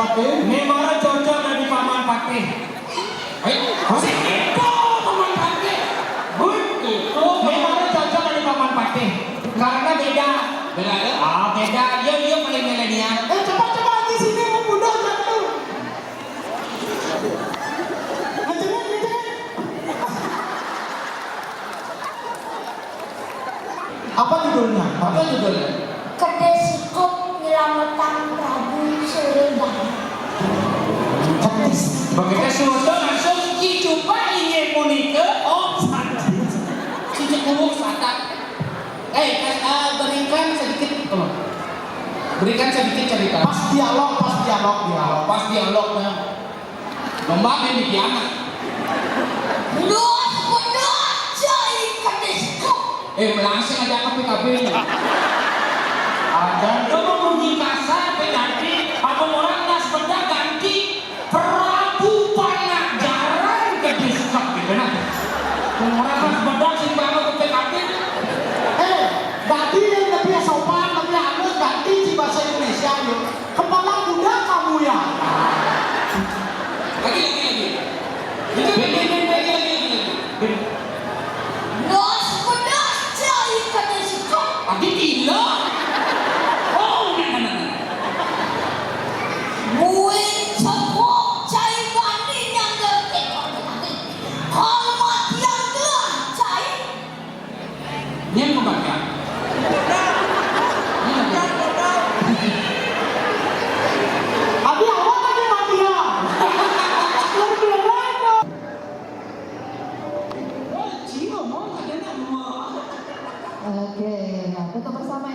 Patih. Memang cocok dari Paman Patih. Itu Paman Patih. Itu memang cocok dari Paman Patih. Karena beda. Beda ya? Beda. Dia paling milenial. Coba di sini mudah jatuh. Apa judulnya? Apa judulnya? Kedesikup Nyelamatan Prabu Surindan. Begitu sudah langsung coba ingin munike. Cici kurung satak. Berikan sedikit cerita. Pas dialog. Pas dialognya. Membangun di anak. Benar jadi kedesikup. Langsung aja ke PKB nya. Dan kamu bunyi kasar berarti apa orang nas benda ganti Prabu Panajaran ke diskop gitu nah. Orang nas benda sih kamu ke PKB. Ganti yang lebih sopan, lebih halus, ganti di bahasa Indonesia yuk. Kepala kuda kamu ya. Lagi. Benar jadi kedesikup. Lagi gila. Buin cepuk cai bandi yang gertik. Hormat yang gelah cai. Ini yang membaca. Abi awak lagi mati ya. Oke, nah tetap bersama